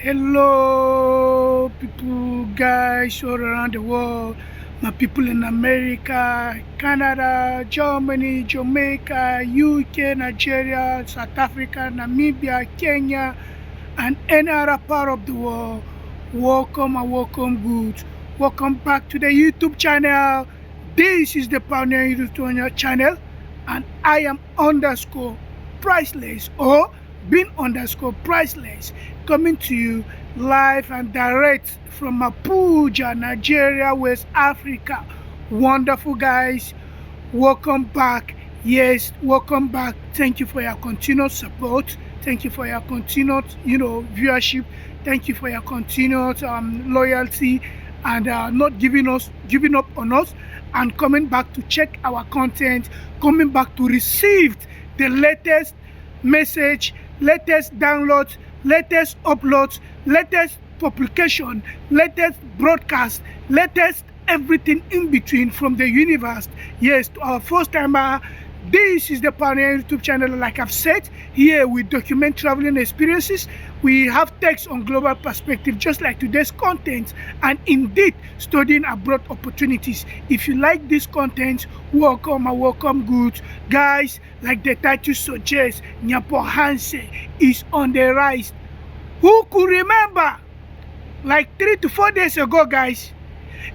Hello, people, guys all around the world. My people in America, Canada, Germany, Jamaica, UK, Nigeria, South Africa, Namibia, Kenya, and any other part of the world. Welcome and welcome, good. Welcome back to the YouTube channel. This is the Pioneer YouTube channel, and I am underscore priceless or being underscore priceless, coming to you live and direct from Abuja, Nigeria, West Africa. Wonderful, guys. Welcome back. Yes, welcome back. Thank you for your continued support. Thank you for your continued viewership. Thank you for your continued loyalty, and not giving up on us, and coming back to check our content, coming back to receive the latest message, latest downloads, latest uploads, latest publication, latest broadcast, latest everything in between from the universe. Yes, to our first timer, this is the Pioneer YouTube channel. Like I've said, here we document traveling experiences. We have text on global perspective, just like today's content, and indeed studying abroad opportunities. If you like this content, welcome and welcome, good guys. Like the title suggests, Nyabohanse is on the rise. Who could remember, like 3 to 4 days ago, guys,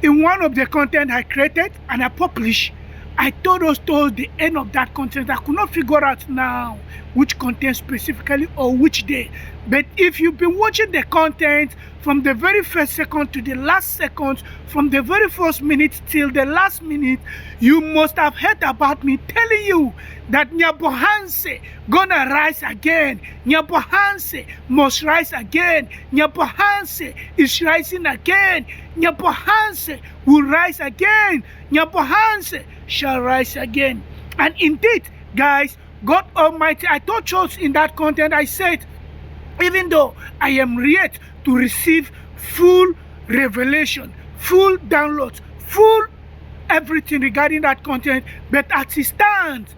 in one of the content I created and I published, I told us towards the end of that content, I could not figure out now which content specifically or which day. But if you've been watching the content from the very first second to the last second, from the very first minute till the last minute, you must have heard about me telling you that Nyabohanse gonna rise again. Nyabohanse must rise again. Nyabohanse is rising again. Nyabohanse will rise again. Nyabohanse shall rise again. And indeed, guys, God Almighty, I told you in that content, I said, even though I am yet to receive full revelation, full downloads, full everything regarding that content, but as it stands,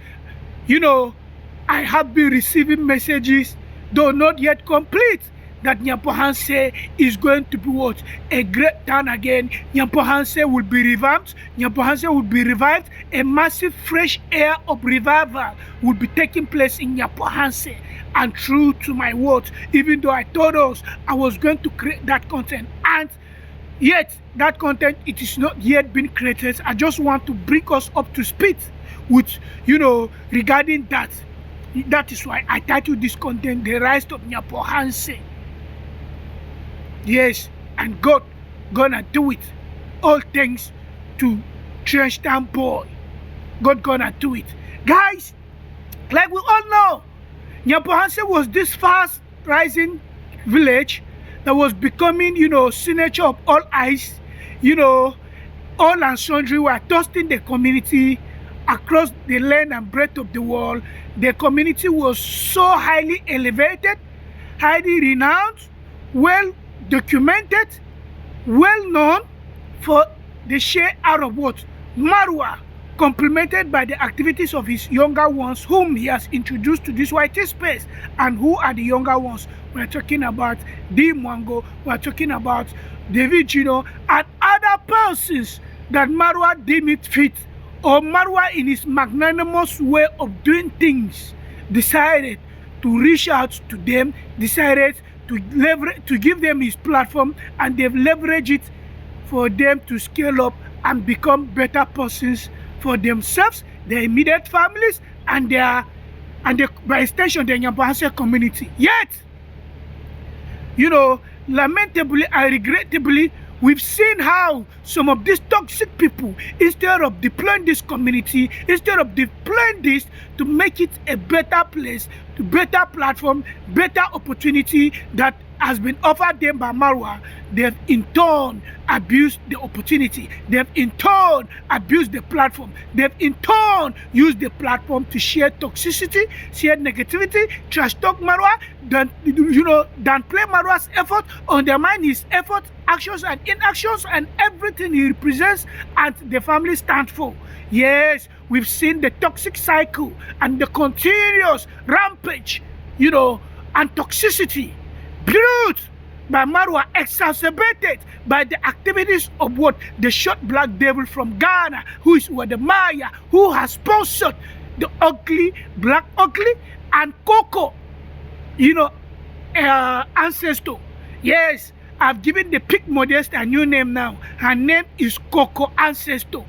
I have been receiving messages, though not yet complete, that Nyabohanse is going to be what? A great turn again. Nyabohanse will be revamped. Nyabohanse will be revived. A massive fresh air of revival will be taking place in Nyabohanse. And true to my words, even though I told us I was going to create that content, and yet that content, it is not yet been created. I just want to bring us up to speed with, regarding that. That is why I titled this content, The Rise of Nyabohanse. Yes, and God gonna do it. All thanks to Trench Town Boy. God gonna do it. Guys, like we all know, Nyabohanse was this fast rising village that was becoming, signature of all eyes. All and sundry were trusting the community across the length and breadth of the world. The community was so highly elevated, highly renowned, well documented, well known for the share out of what? Marwa, complemented by the activities of his younger ones, whom he has introduced to this white space. And who are the younger ones? We're talking about D. Mwango, we're talking about David Gino, and other persons that Marwa deemed it fit, or Marwa in his magnanimous way of doing things decided to reach out to them, decided to give them his platform, and they've leveraged it for them to scale up and become better persons for themselves, their immediate families, and by extension the Nyabohanse community. Yet, lamentably and regrettably, we've seen how some of these toxic people, instead of deploying this community, instead of deploying this to make it a better place, to better platform, better opportunity that has been offered them by Marwa, they've in turn abused the opportunity. They've in turn abused the platform. They've in turn used the platform to share toxicity, share negativity, trash talk Marwa, downplay Marwa's effort, undermine his effort, actions and inactions, and everything he represents and the family stands for. Yes, we've seen the toxic cycle and the continuous rampage, and toxicity brewed by Marwa, exacerbated by the activities of what? The short black devil from Ghana, who is Wadamaya, who has sponsored the ugly, black ugly, and Coco, ancestor. Yes, I've given the pig modest a new name now. Her name is Coco Ancestor.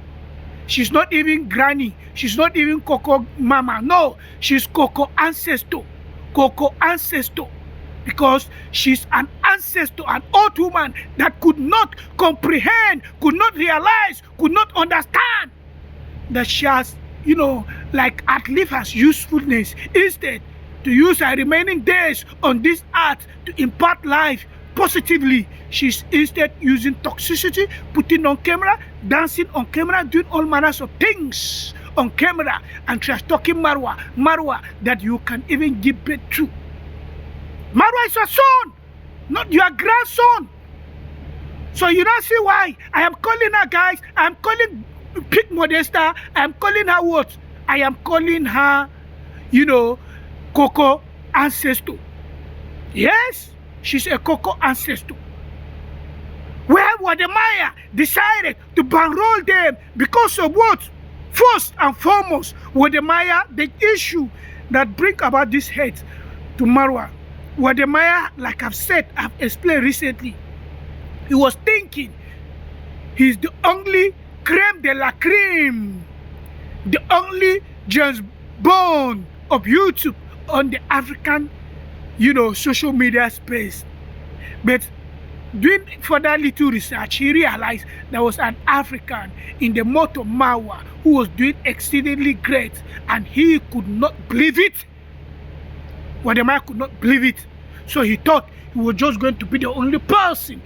She's not even granny. She's not even Coco Mama. No, she's Coco Ancestor. Coco Ancestor. Because she's an ancestor, an old woman that could not comprehend, could not realize, could not understand that she has, like outlived her usefulness. Instead, to use her remaining days on this earth to impart life positively, she's instead using toxicity, putting on camera, dancing on camera, doing all manners of things on camera, and trash talking Marwa that you can even give birth to. Marwa is your son, not your grandson. So you don't see why I am calling her, guys. I am calling Pig Modesta. I am calling her what? I am calling her, Coco Ancestor. Yes, she's a Coco Ancestor. Where Wadamaya decided to bankroll them because of what? First and foremost, Wadamaya, the issue that bring about this hate to Marwa. Wadamaya, like I've said, I've explained recently, he was thinking he's the only creme de la creme, the only James Bond of YouTube on the African, social media space. But doing further little research, he realized there was an African in the motto Marwa who was doing exceedingly great, and he could not believe it. Wadamaya could not believe it. So he thought he was just going to be the only person,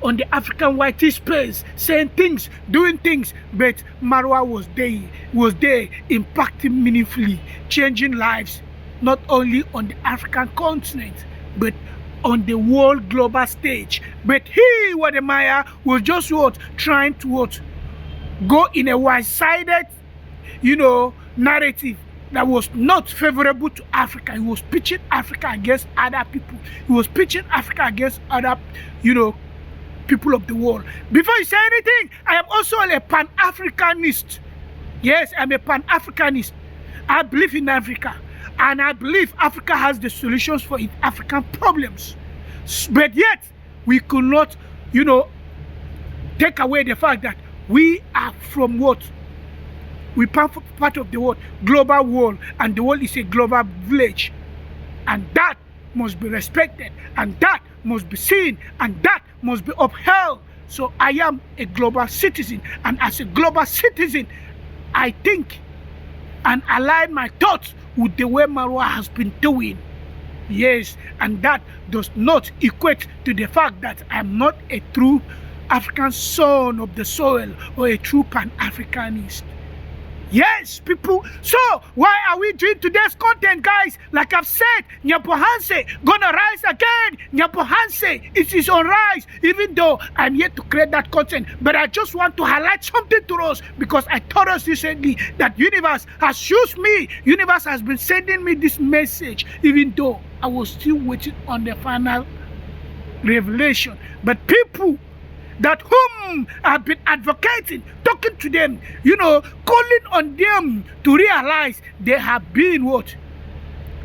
on the African white space, saying things, doing things. But Marwa was there impacting meaningfully, changing lives, not only on the African continent, but on the world global stage. But he, Wadamaya, was just trying to go in a one-sided, narrative that was not favorable to Africa. He was pitching Africa against other people. He was pitching Africa against other, people of the world. Before you say anything, I am also a Pan-Africanist. Yes, I'm a Pan-Africanist. I believe in Africa. And I believe Africa has the solutions for its African problems. But yet, we could not, take away the fact that we are from what? We are part of the world, global world, and the world is a global village. And that must be respected, and that must be seen, and that must be upheld. So I am a global citizen, and as a global citizen, I think and align my thoughts with the way Marwa has been doing. Yes, and that does not equate to the fact that I'm not a true African son of the soil or a true Pan-Africanist. Yes, people. So, why are we doing today's content, guys? Like I've said, Nyabohanse gonna rise again. Nyabohanse, it is on rise, even though I'm yet to create that content. But I just want to highlight something to us, because I told us recently that universe has used me. Universe has been sending me this message, even though I was still waiting on the final revelation. But people that whom I've been advocating, talking to them, calling on them to realize they have been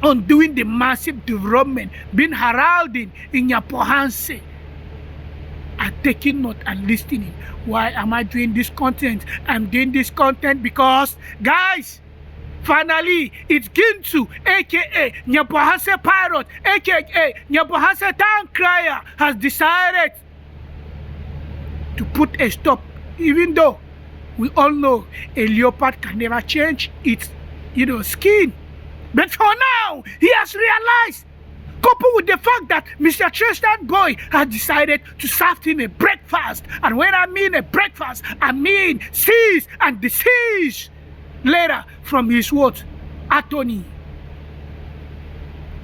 undoing the massive development, been heralding in Nyabohanse, are taking note and listening. Why am I doing this content? I'm doing this content because, guys, finally, it's Gintu, aka Nyabohanse Pirate, aka Nyabohanse Town Crier, has decided to put a stop, even though we all know a leopard can never change its, skin. But for now, he has realized, coupled with the fact that Mr. Tristan Boy has decided to serve him a breakfast. And when I mean a breakfast, I mean cease and desist later from his attorney.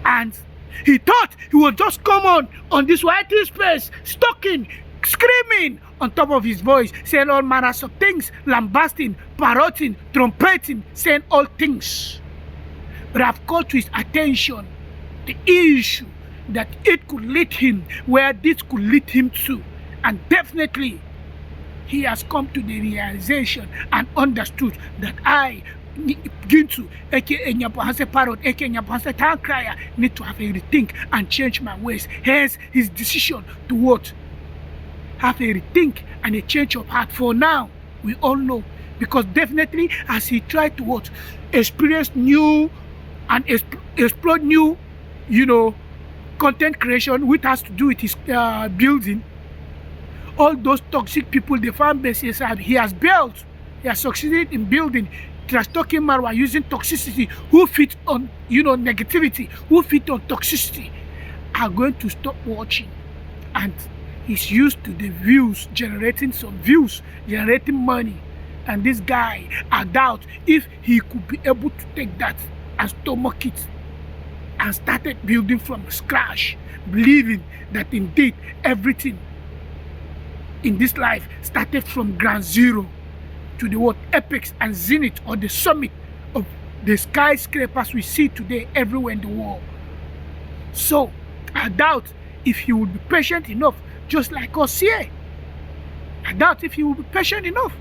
And he thought he would just come on this white space, stalking, screaming on top of his voice, saying all manners of things, lambasting, parroting, trumpeting, saying all things. But I've called to his attention the issue that it could lead him where this could lead him to. And definitely, he has come to the realization and understood that I, Gintu, aka Nyabohanse Parrot, aka Nyabohanse Town Crier, need to have a rethink and change my ways. Hence, his decision to what? Have a rethink and a change of heart. For now, we all know. Because definitely, as he tried to what? Experience new and explore new, content creation, which has to do with his building. All those toxic people, the fan bases he has built, he has succeeded in building, trash-talking Marwa using toxicity, who fit on, negativity, who fit on toxicity, are going to stop watching. And he's used to the views, generating some views, generating money. And this guy, I doubt if he could be able to take that and stomach it and started building from scratch, believing that indeed everything in this life started from ground zero to the what apex and zenith or the summit of the skyscrapers we see today everywhere in the world. So I doubt if he would be patient enough, just like us here. I doubt if he will be patient enough.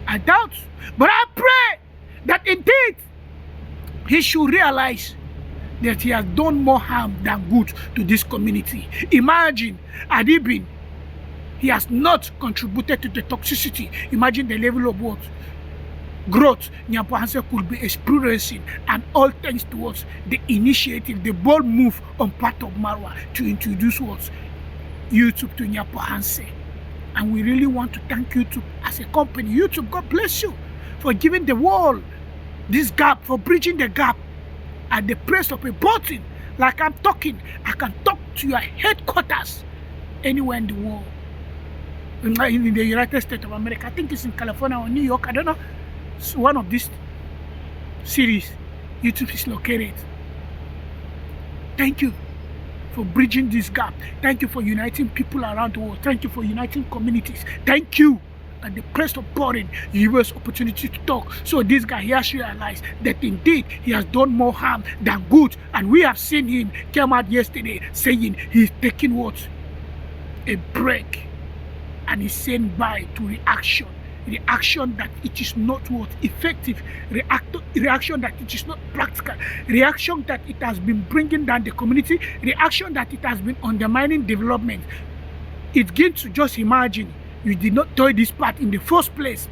I doubt. But I pray that indeed he should realize that he has done more harm than good to this community. Imagine, had he been, he has not contributed to the toxicity. Imagine the level of what? Growth Nyabohanse could be experiencing, and all thanks towards the initiative, the bold move on part of Marwa to introduce what? YouTube to Nyabohanse. And we really want to thank YouTube as a company. YouTube, God bless you for giving the world this gap, for bridging the gap at the press of a button. Like I'm talking, I can talk to your headquarters anywhere in the world. In the United States of America, I think it's in California or New York, I don't know. It's one of these cities YouTube is located. Thank you for bridging this gap. Thank you for uniting people around the world. Thank you for uniting communities. Thank you. At the press of boring, you give us opportunity to talk. So this guy, he has realized that indeed he has done more harm than good. And we have seen him come out yesterday saying he's taking what? A break. And he's saying bye to reaction. Reaction that it is not what? Effective. Reaction that it is not practical. Reaction that it has been bringing down the community. Reaction that it has been undermining development. It's good to just imagine you did not toy this part in the first place.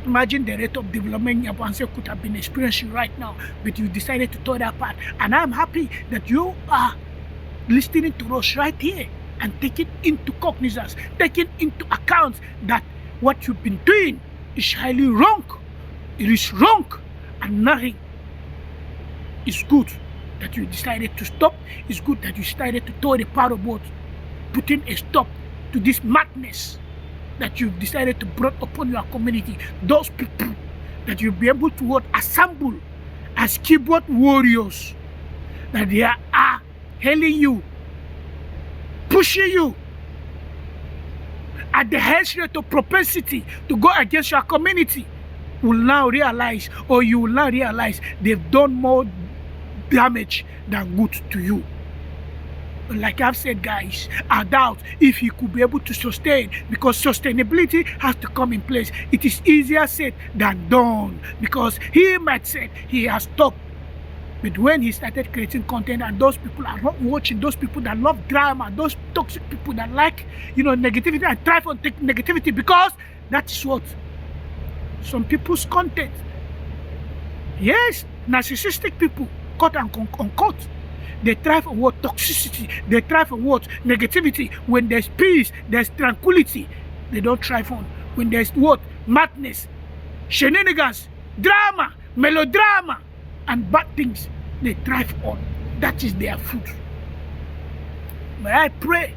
Imagine the rate of development Nyabohanse could have been experiencing right now, but you decided to toy that part. And I'm happy that you are listening to us right here and taking into cognizance, taking into account that what you've been doing is highly wrong. It is wrong, and nothing is good that you decided to stop. It's good that you decided to toy the part of what? Putting a stop to this madness that you've decided to bring upon your community. Those people that you'll be able to what? Assemble as keyboard warriors, that they are hailing you, pushing you at the highest rate of propensity to go against your community, will now realize, or you will now realize, they've done more damage than good to you. Like I've said, guys, I doubt if he could be able to sustain, because sustainability has to come in place. It is easier said than done, because he might say he has stopped. But when he started creating content and those people are not watching, those people that love drama, those toxic people that like, negativity and thrive on negativity, because that is what some people's content. Yes, narcissistic people, quote and unquote. They thrive on what? Toxicity. They thrive on what? Negativity. When there's peace, there's tranquility, they don't thrive on. When there's what? Madness, shenanigans, drama, melodrama, and bad things, they thrive on. That is their food. But I pray,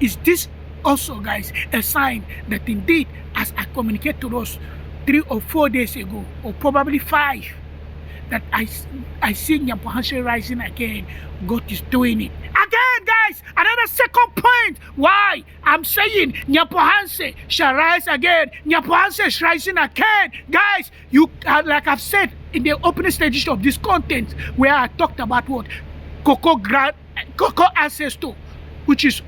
is this also, guys, a sign that indeed, as I communicated to us 3 or 4 days ago, or probably 5, that I see Nyabohanse rising again. God is doing it again, guys. Another second point why I'm saying Nyabohanse shall rise again. Nyabohanse is rising again, guys. You like I've said in the opening stages of this content where I talked about what? Cocoa ancestor, which is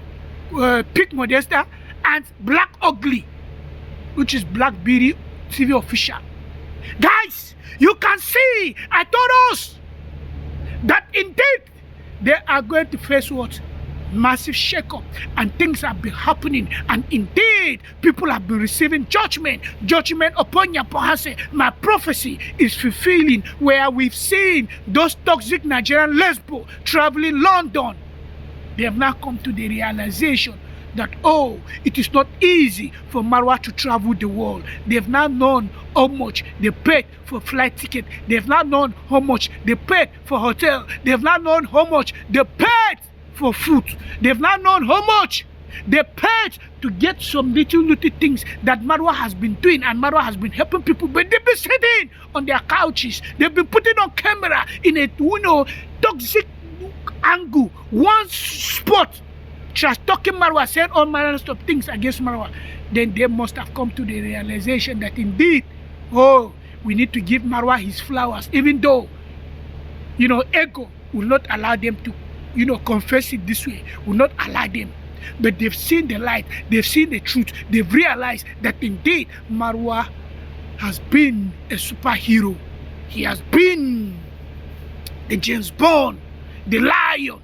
Pink Modesta, and Black Ugly, which is Black Beauty TV official. Guys, you can see, I told us that indeed they are going to face what? Massive shake-up, and things have been happening, and indeed people have been receiving judgment upon Nyabohanse. My prophecy is fulfilling, where we've seen those toxic Nigerian lesbo traveling London. They have now come to the realization that, oh, it is not easy for Marwa to travel the world. They've now known how much they paid for flight ticket. They've now known how much they paid for hotel. They've now known how much they paid for food. They've now known how much they paid to get some little things that Marwa has been doing, and Marwa has been helping people, but they've been sitting on their couches. They've been putting on camera in a toxic angle, one spot, just talking Marwa, saying all manner of things against Marwa. Then they must have come to the realization that indeed, oh, we need to give Marwa his flowers, even though, ego will not allow them to, confess it this way, will not allow them. But they've seen the light, they've seen the truth, they've realized that indeed Marwa has been a superhero. He has been the James Bond, the lion,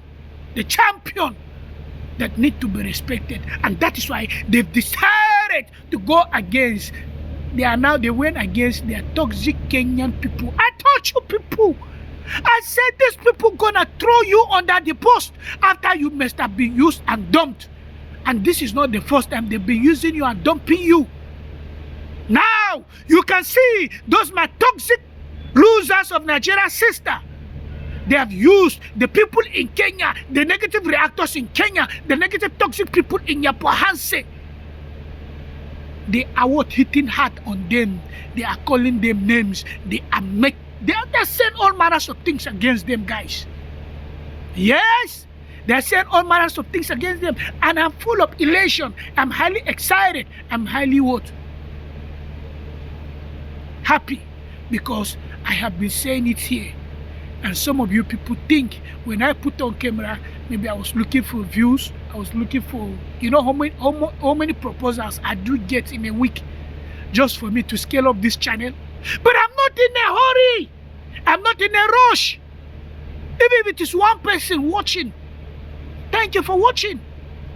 the champion that need to be respected. And that is why they've decided to go against, they went against their toxic Kenyan people. I told you people, I said these people gonna throw you under the post after you must have been used and dumped. And this is not the first time they've been using you and dumping you. Now you can see those my toxic losers of Nigeria's sister. They have used the people in Kenya, the negative reactors in Kenya, the negative toxic people in Nyabohanse. They are hitting hard on them. They are calling them names. They are saying all manners of things against them, guys. Yes, they are saying all manners of things against them. And I'm full of elation. I'm highly excited. I'm highly happy, because I have been saying it here. And some of you people think when I put on camera, maybe I was looking for views. I was looking for, how many proposals I do get in a week just for me to scale up this channel. But I'm not in a hurry. I'm not in a rush. Even if it is one person watching, thank you for watching.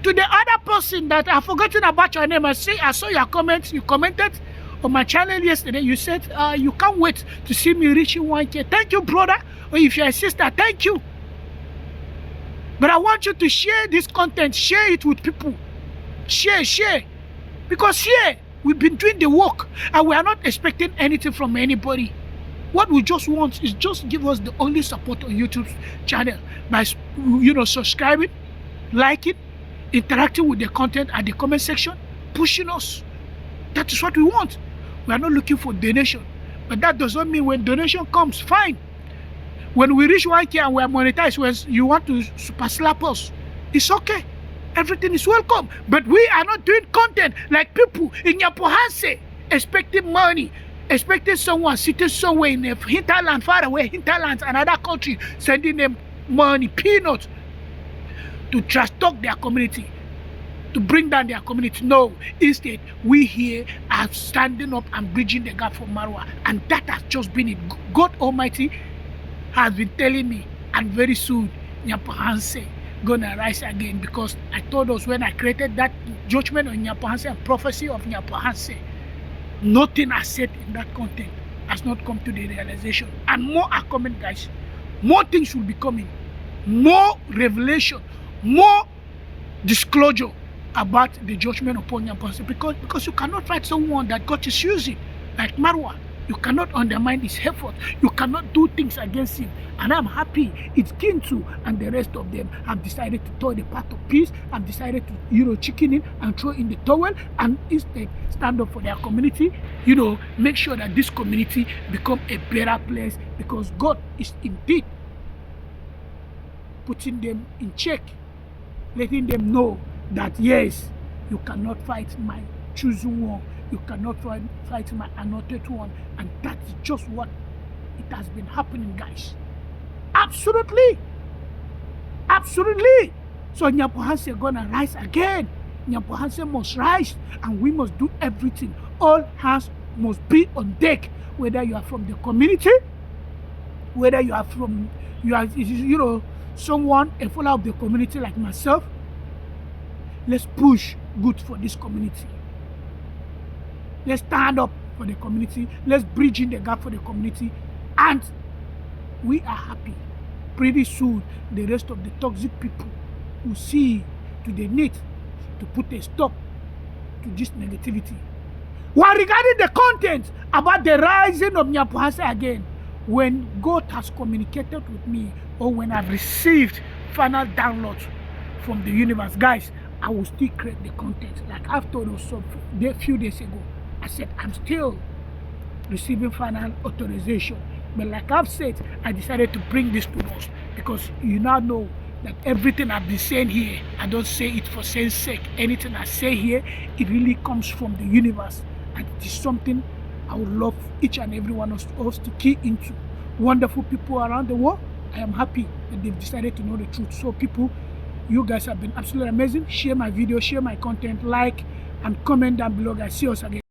To the other person that I've forgotten about your name, I saw your comments. You commented on my channel yesterday. You said you can't wait to see me reaching 1K. Thank you, brother. Or if you're a sister, thank you. But I want you to share this content. Share it with people. Share. Because here, we've been doing the work, and we are not expecting anything from anybody. What we just want is just give us the only support on YouTube channel by, subscribing, liking, interacting with the content at the comment section, pushing us. That is what we want. We are not looking for donation. But that does not mean when donation comes, fine. When we reach 1K and we are monetized, when you want to super slap us, it's okay. Everything is welcome. But we are not doing content like people in Nyabohanse expecting money, expecting someone sitting somewhere in a hinterland, far away, hinterlands, another country, sending them money, peanuts, to trash talk their community, to bring down their community. No, instead, we here are standing up and bridging the gap for Marwa. And that has just been it. God Almighty has been telling me, and very soon, Nyabohanse gonna rise again, because I told us when I created that judgment on Nyabohanse and prophecy of Nyabohanse, nothing I said in that content has not come to the realization. And more are coming, guys. More things will be coming. More revelation, more disclosure about the judgment upon Nyabohanse, because you cannot fight someone that God is using, like Marwa. You cannot undermine his effort. You cannot do things against him. And I'm happy it's Kintu and the rest of them have decided to throw the path of peace, have decided to, chicken in and throw in the towel, and instead stand up for their community, make sure that this community become a better place, because God is indeed putting them in check, letting them know that yes, you cannot fight my chosen one. You cannot fight my anointed one. And that's just what it has been happening, guys. Absolutely. Absolutely. So Nyabohanse gonna rise again. Nyabohanse must rise, and we must do everything. All hands must be on deck. Whether you are from the community, whether you are someone, a follower of the community like myself, let's push good for this community. Let's stand up for the community. Let's bridge in the gap for the community. And we are happy. Pretty soon, the rest of the toxic people will see to the need to put a stop to this negativity. While regarding the content about the rising of Nyabohanse again, when God has communicated with me, or when I've received final downloads from the universe, guys, I will still create the content. Like I've told us a few days ago, I said I'm still receiving final authorization. But like I've said, I decided to bring this to us because you now know that everything I've been saying here, I don't say it for saying sake. Anything I say here, it really comes from the universe. And it is something I would love each and every one of us to key into. Wonderful people around the world, I am happy that they've decided to know the truth. So people, you guys have been absolutely amazing. Share my video, share my content, like and comment down below, guys. See us again.